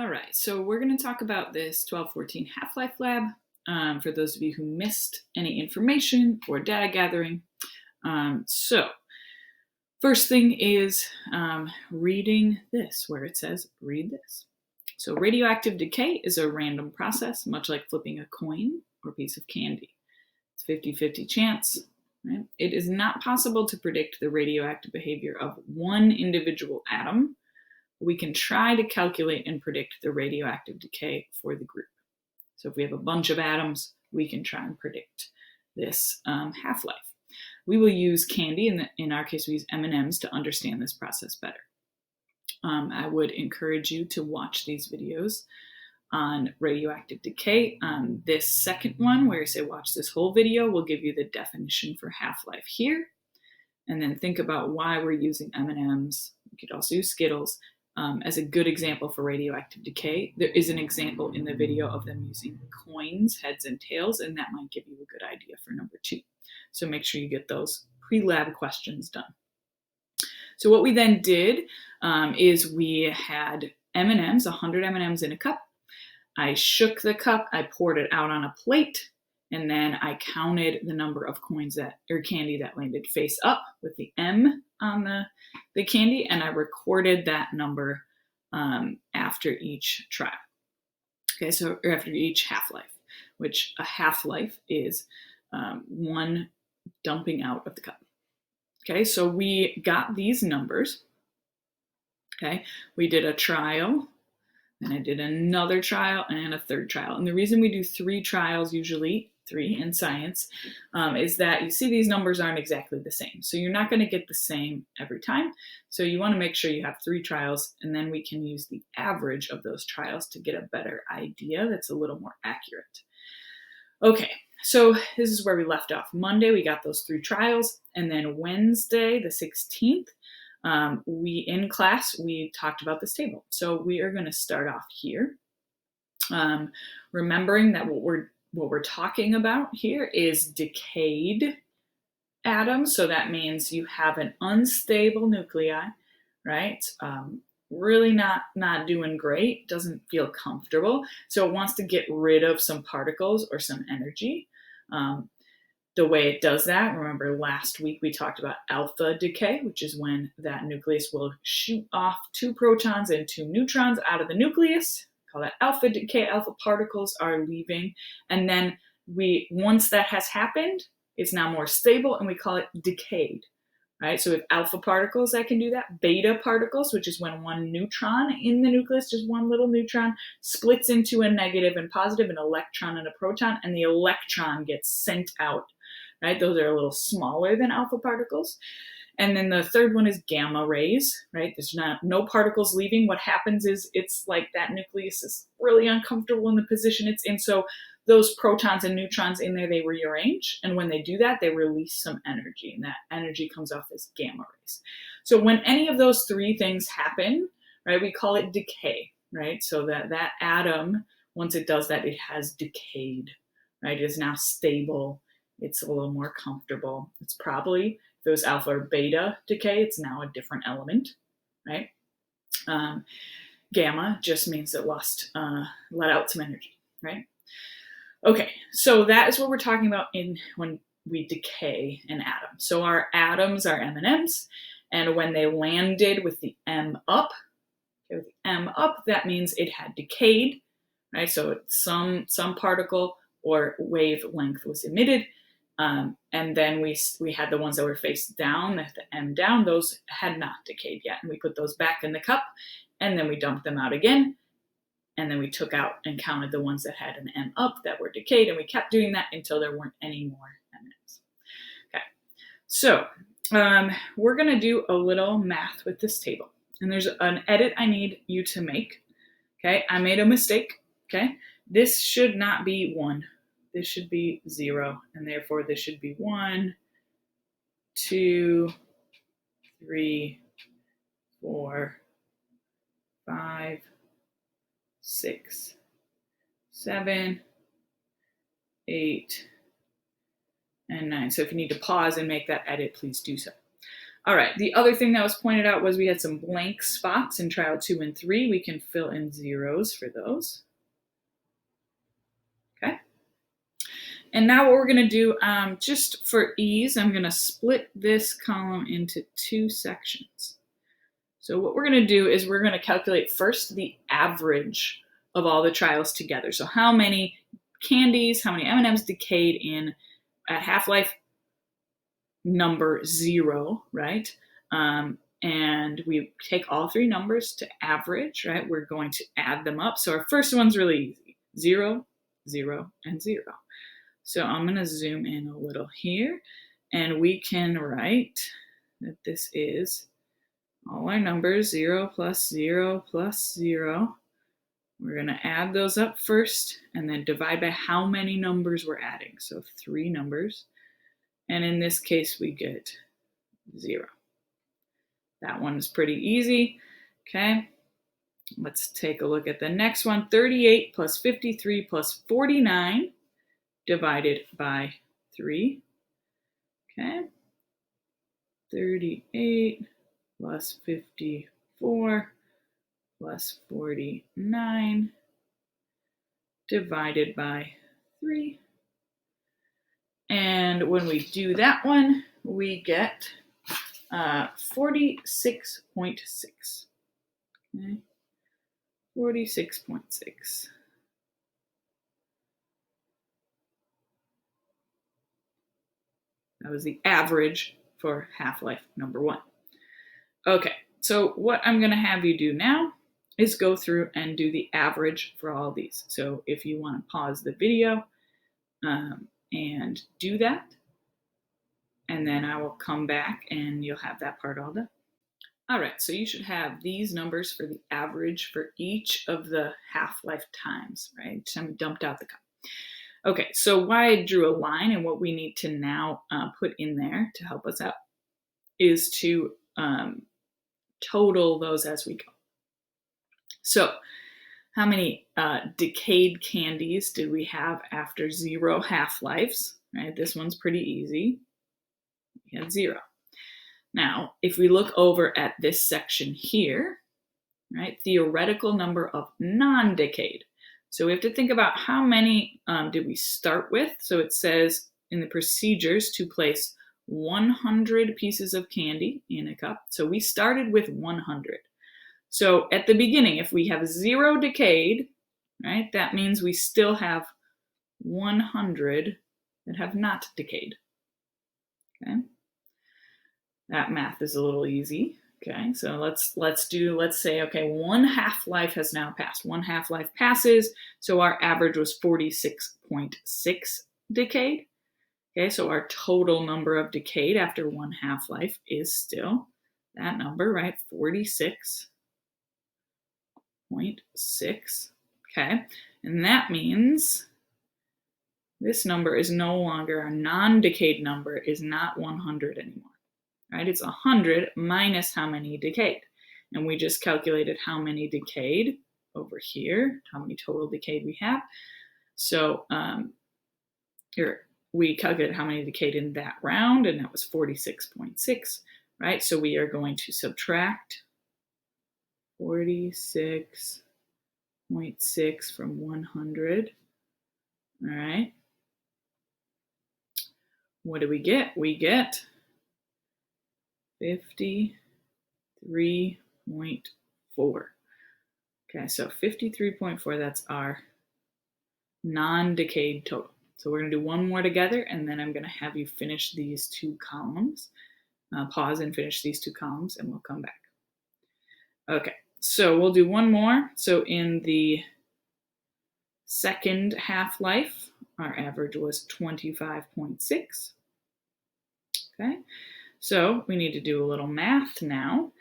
All right, so we're going to talk about this 1214 Half-Life Lab for those of you who missed any information or data gathering. So first thing is reading this, where it says, read this. So radioactive decay is a random process, much like flipping a coin or piece of candy. It's 50-50 chance. Right? It is not possible to predict the radioactive behavior of one individual atom. We can try to calculate and predict the radioactive decay for the group. So if we have a bunch of atoms, we can try and predict this half-life. We will use candy, in our case we use M&Ms to understand this process better. I would encourage you to watch these videos on radioactive decay. This second one, where you say watch this whole video, will give you the definition for half-life here. And then think about why we're using M&Ms. You could also use Skittles as a good example for radioactive decay. There is an example in the video of them using coins, heads and tails, and that might give you a good idea for number 2. So make sure you get those pre-lab questions done. So what we then did is we had M&Ms, 100 M&Ms in a cup. I shook the cup, I poured it out on a plate, and then I counted the number of coins or candy that landed face up with the M on the candy, and I recorded that number after each trial. Okay, so after each half-life, which a half-life is one dumping out of the cup. Okay, so we got these numbers. Okay, we did a trial, and I did another trial and a third trial. And the reason we do 3 trials, usually 3 in science, is that you see these numbers aren't exactly the same. So you're not going to get the same every time. So you want to make sure you have 3 trials, and then we can use the average of those trials to get a better idea that's a little more accurate. Okay, so this is where we left off. Monday, we got those 3 trials, and then Wednesday, the 16th, in class, we talked about this table. So we are going to start off here, remembering that what we're talking about here is decayed atoms. So that means you have an unstable nuclei, right? Really not doing great, doesn't feel comfortable. So it wants to get rid of some particles or some energy. The way it does that, remember last week we talked about alpha decay, which is when that nucleus will shoot off 2 protons and 2 neutrons out of the nucleus. Call that alpha decay. Alpha particles are leaving. And then once that has happened, it's now more stable and we call it decayed, right? So with alpha particles that can do that. Beta particles, which is when one neutron in the nucleus, just one little neutron, splits into a negative and positive, an electron and a proton, and the electron gets sent out, right? Those are a little smaller than alpha particles. And then the third one is gamma rays, right? There's no particles leaving. What happens is it's like that nucleus is really uncomfortable in the position it's in. So those protons and neutrons in there, they rearrange. And when they do that, they release some energy. And that energy comes off as gamma rays. So when any of those 3 things happen, right, we call it decay, right? So that atom, once it does that, it has decayed, right? It is now stable. It's a little more comfortable. It's probably, if it was alpha or beta decay, it's now a different element, right? Gamma just means it let out some energy, right? Okay, so that is what we're talking about when we decay an atom. So our atoms are M&Ms, and when they landed with the M up, that means it had decayed, right? So some particle or wavelength was emitted, and then we had the ones that were face down, the M down, those had not decayed yet, and we put those back in the cup, and then we dumped them out again. And then we took out and counted the ones that had an M up that were decayed, and we kept doing that until there weren't any more M&Ms. Okay, so we're going to do a little math with this table. And there's an edit I need you to make. Okay, I made a mistake. Okay, this should not be 1. This should be 0, and therefore this should be 1, 2, 3, 4, 5, 6, 7, 8, and 9. So if you need to pause and make that edit, please do so. All right, the other thing that was pointed out was we had some blank spots in trial 2 and 3. We can fill in zeros for those. Okay. And now what we're going to do, just for ease, I'm going to split this column into 2 sections. So what we're going to do is we're going to calculate first the average of all the trials together. So how many candies, how many M&Ms decayed in at half-life number 0, right? And we take all 3 numbers to average, right? We're going to add them up. So our first one's really easy: 0, 0, and 0. So I'm going to zoom in a little here, and we can write that this is all our numbers, 0 plus 0 plus 0. We're going to add those up first and then divide by how many numbers we're adding. So 3 numbers. And in this case, we get 0. That one is pretty easy. Okay. Let's take a look at the next one. 38 plus 53 plus 49 divided by 3. Okay. 38 plus 54 plus 49 divided by 3. And when we do that one, we get 46.6. Okay. 46.6. That was the average for half-life number 1. Okay, so what I'm going to have you do now is go through and do the average for all these. So if you want to pause the video and do that, and then I will come back and you'll have that part all done. All right, so you should have these numbers for the average for each of the half-life times, right? Just haven't dumped out the cup. Okay, so why I drew a line and what we need to now put in there to help us out is to total those as we go. So how many decayed candies did we have after 0 half-lives? Right, this one's pretty easy. We had 0. Now, if we look over at this section here, right, theoretical number of non-decayed. So we have to think about how many did we start with. So it says in the procedures to place 100 pieces of candy in a cup. So we started with 100. So at the beginning, if we have 0 decayed, right, that means we still have 100 that have not decayed. Okay. That math is a little easy. Okay, so let's say, okay, 1 half-life has now passed. 1 half-life passes, so our average was 46.6 decayed. Okay, so our total number of decayed after 1 half-life is still that number, right? 46.6. Okay, and that means this number is no longer, a non-decayed number is not 100 anymore. Right? It's 100 minus how many decayed. And we just calculated how many decayed over here, how many total decayed we have. So here we calculated how many decayed in that round, and that was 46.6, right? So we are going to subtract 46.6 from 100. All right. What do we get? We get 53.4. Okay, so 53.4, that's our non-decayed total. So we're going to do one more together, and then I'm going to have you finish these 2 columns. Pause and finish these 2 columns, and we'll come back. Okay, so we'll do one more. So in the second half-life, our average was 25.6. Okay. So we need to do a little math now.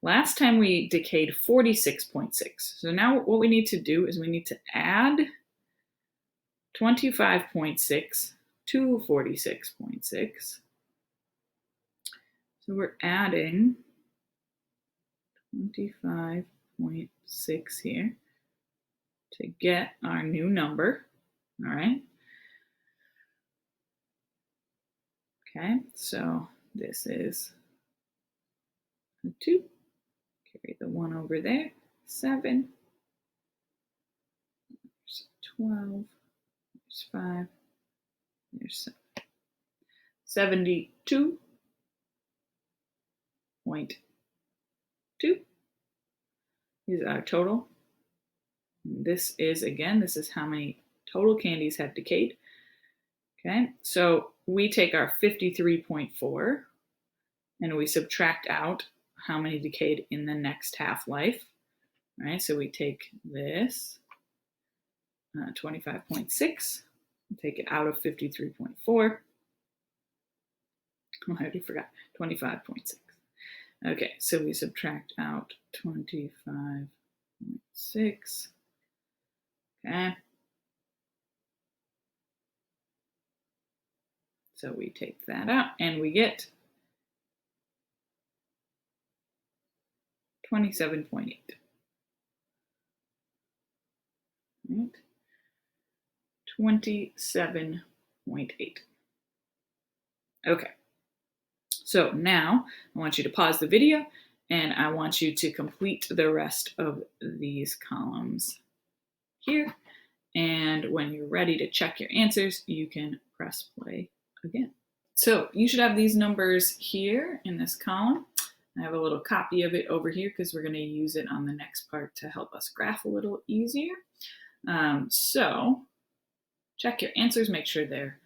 Last time we decayed 46.6. So now what we need to do is we need to add 25.6 to 46.6. So we're adding 25.6 here to get our new number. All right. Okay, so this is a 2. Carry the 1 over there. 7. There's 12. There's 5. There's 7. 72.2 is our total. This is, again, this is how many total candies have decayed. Okay, so we take our 53.4 and we subtract out how many decayed in the next half-life. Right, so we take this, 25.6, take it out of 53.4. I already forgot, 25.6. Okay, so we subtract out 25.6. Okay. So we take that out and we get 27.8. Right? 27.8. Okay. So now I want you to pause the video and I want you to complete the rest of these columns here. And when you're ready to check your answers, you can press play again. So you should have these numbers here in this column. I have a little copy of it over here because we're going to use it on the next part to help us graph a little easier. So check your answers, make sure they're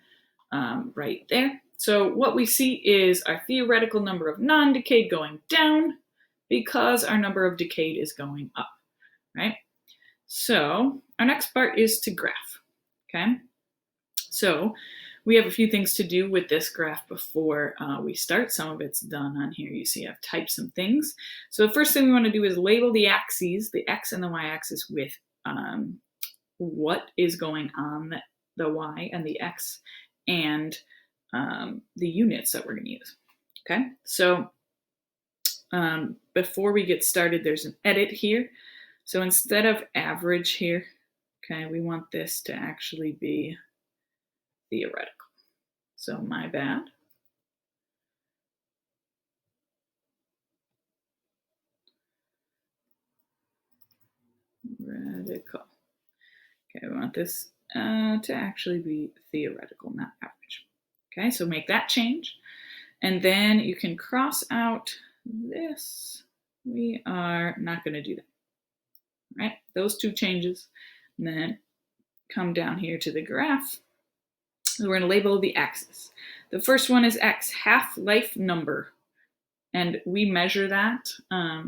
right there. So what we see is our theoretical number of non-decayed going down because our number of decayed is going up, right? So our next part is to graph, okay? So we have a few things to do with this graph before we start. Some of it's done on here. You see I've typed some things. So the first thing we want to do is label the axes, the x and the y-axis, with what is going on the y and the x and the units that we're going to use. Okay, so before we get started, there's an edit here. So instead of average here, okay, we want this to actually be theoretical. So my bad. Radical. Okay, we want this to actually be theoretical, not average. Okay, so make that change. And then you can cross out this. We are not going to do that. All right, those two changes. And then come down here to the graph. So we're going to label the axis. The first one is x, half-life number. And we measure that.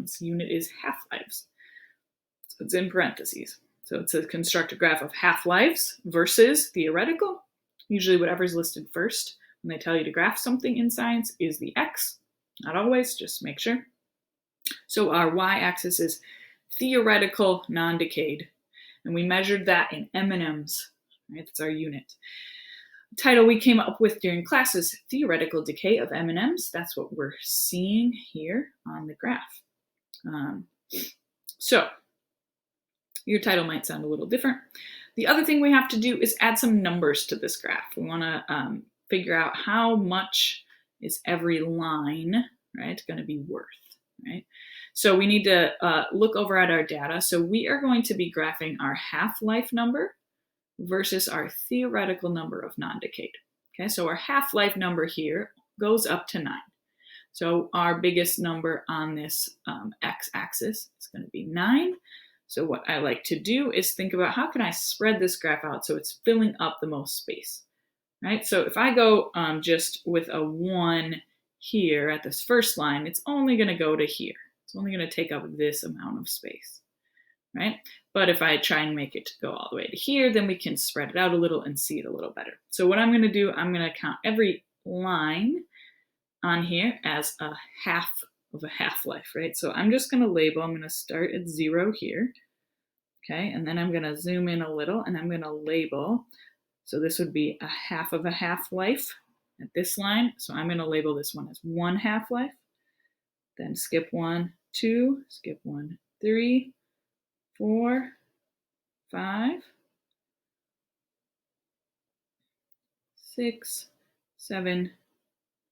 This unit is half-lives. So it's in parentheses. So it's a construct a graph of half-lives versus theoretical. Usually whatever's listed first when they tell you to graph something in science is the x. Not always, just make sure. So our y-axis is theoretical non-decayed. And we measured that in M&Ms. Right? That's our unit. The title we came up with during class is Theoretical Decay of M&Ms. That's what we're seeing here on the graph. So your title might sound a little different. The other thing we have to do is add some numbers to this graph. We want to figure out how much is every line, right, going to be worth, right? So we need to look over at our data. So we are going to be graphing our half-life number versus our theoretical number of non-decayed. Okay, so our half-life number here goes up to 9. So our biggest number on this x-axis is going to be 9. So what I like to do is think about how can I spread this graph out so it's filling up the most space, right? So if I go just with a 1 here at this first line, it's only going to go to here. It's only going to take up this amount of space, right? But if I try and make it to go all the way to here, then we can spread it out a little and see it a little better. So what I'm going to do, I'm going to count every line on here as a half of a half-life, right? So I'm just going to label, I'm going to start at 0 here, okay? And then I'm going to zoom in a little and I'm going to label. So this would be a half of a half-life at this line. So I'm going to label this one as 1 half-life. Then skip 1, 2, skip 1, 3, 4, 5, 6, 7,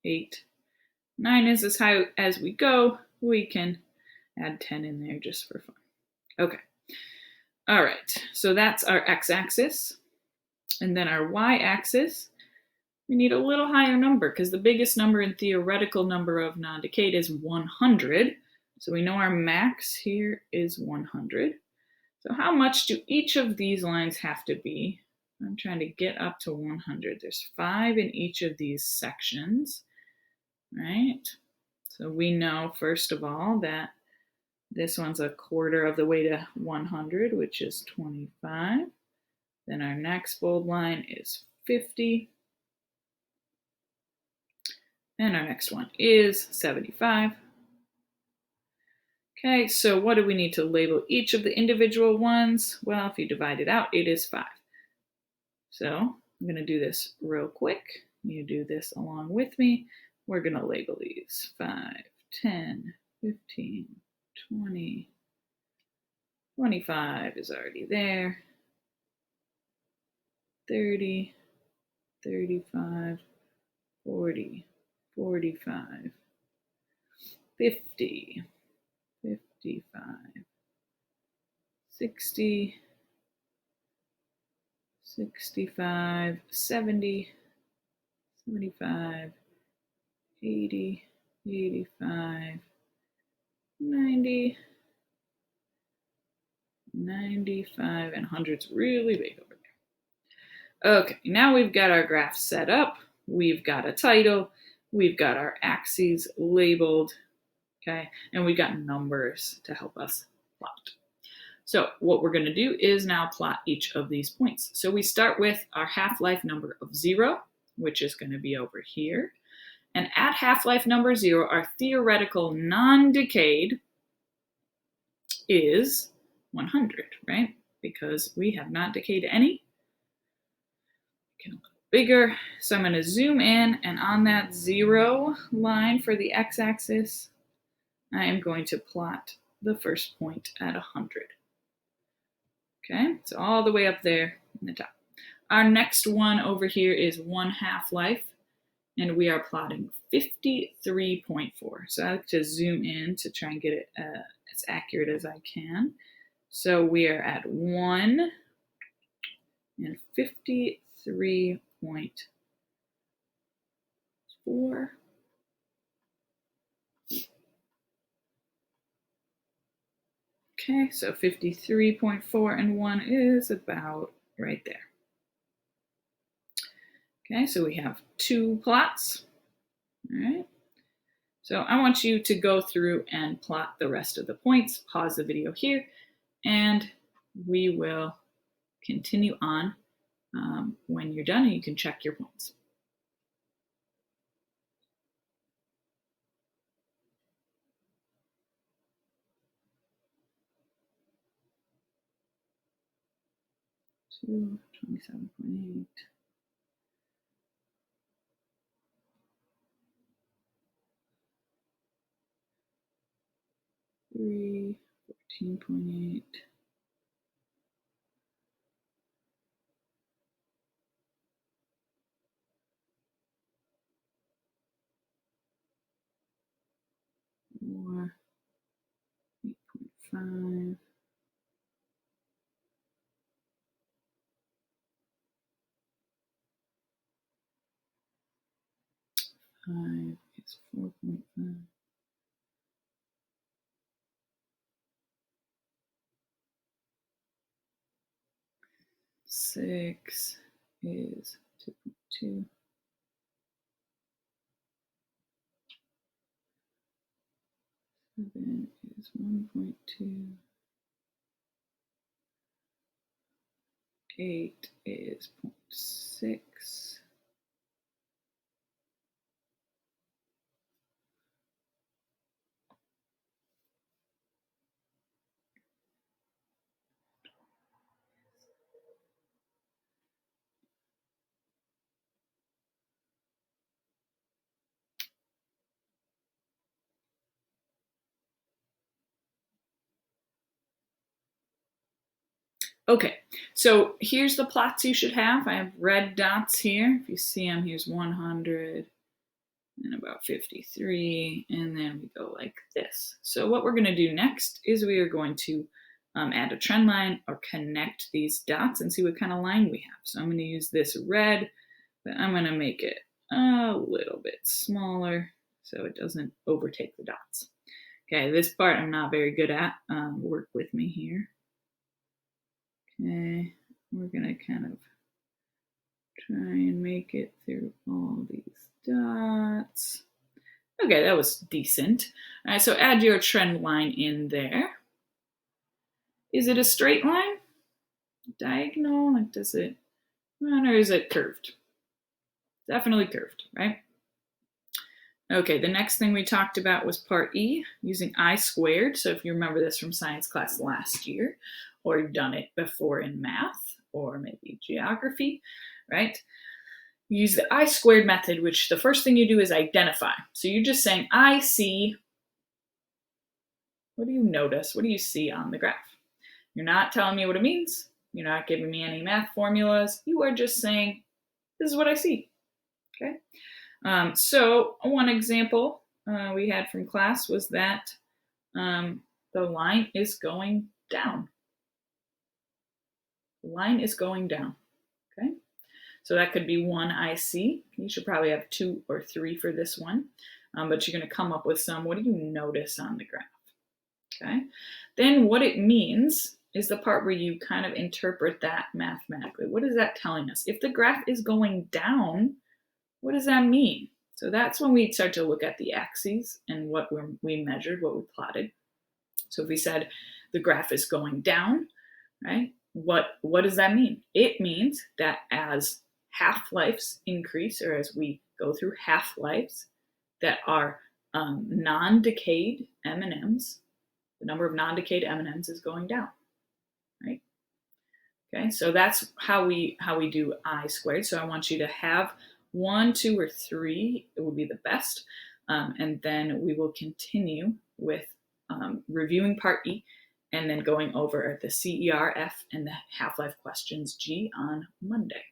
8, 9 is as high as we go. we can add 10 in there just for fun. Okay. All right, so that's our x-axis. And then our y-axis, we need a little higher number because the biggest number in theoretical number of non-decayed is 100. So we know our max here is 100. So how much do each of these lines have to be? I'm trying to get up to 100. There's 5 in each of these sections, right? So we know, first of all, that this one's a quarter of the way to 100, which is 25. Then our next bold line is 50. And our next one is 75. Okay, so what do we need to label each of the individual ones? Well, if you divide it out, it is 5. So I'm going to do this real quick. You do this along with me. We're going to label these 5, 10, 15, 20, 25 is already there. 30, 35, 40, 45, 50, 55, 60, 65, 70, 75, 80, 85, 90, 95, and 100's really big over there. Okay, now we've got our graph set up. We've got a title. We've got our axes labeled, okay? And we've got numbers to help us plot. So what we're going to do is now plot each of these points. So we start with our half-life number of 0, which is going to be over here. And at half-life number 0, our theoretical non-decayed is 100, right? Because we have not decayed any. Get a little bigger. So I'm going to zoom in, and on that 0 line for the x-axis, I am going to plot the first point at 100. Okay, so all the way up there in the top. Our next one over here is 1 half-life, and we are plotting 53.4. So I like to zoom in to try and get it as accurate as I can. So we are at 1 and 53.4. Okay, so 53.4 and 1 is about right there. Okay, so we have 2 plots. All right. So I want you to go through and plot the rest of the points. Pause the video here, and we will continue on when you're done, and you can check your points. Two, 27.8. 3, 14.8. 4, 8.5. 5 is 4.5. 6 is 2.2. 7 is 1.2. 8 is 0.6. Okay, so here's the plots you should have. I have red dots here. If you see them, here's 100, and about 53, and then we go like this. So what we're going to do next is we are going to add a trend line or connect these dots and see what kind of line we have. So I'm going to use this red, but I'm going to make it a little bit smaller so it doesn't overtake the dots. Okay, this part I'm not very good at. Work with me here. Okay, we're going to kind of try and make it through all these dots. Okay, that was decent. All right, so add your trend line in there. Is it a straight line? Diagonal? Like, does it run or is it curved? Definitely curved, right? Okay, the next thing we talked about was part E, using I squared. So if you remember this from science class last year, or you've done it before in math, or maybe geography, right? Use the I squared method, which the first thing you do is identify. So you're just saying, I see. What do you notice? What do you see on the graph? You're not telling me what it means. You're not giving me any math formulas. You are just saying, this is what I see. Okay. So one example we had from class was that the line is going down. The line is going down. Okay. So that could be one IC. You should probably have 2 or 3 for this one. But you're going to come up with some. What do you notice on the graph? Okay. Then what it means is the part where you kind of interpret that mathematically. What is that telling us? If the graph is going down, what does that mean? So that's when we start to look at the axes and what we measured, what we plotted. So if we said the graph is going down, right? What does that mean? It means that as half-lives increase, or as we go through half-lives that are non-decayed M&Ms, the number of non-decayed M&Ms is going down, right? Okay, so that's how we do I squared. So I want you to have 1, 2, or 3. It would be the best. And then we will continue with reviewing part E and then going over the CER, F, and the half-life questions G on Monday.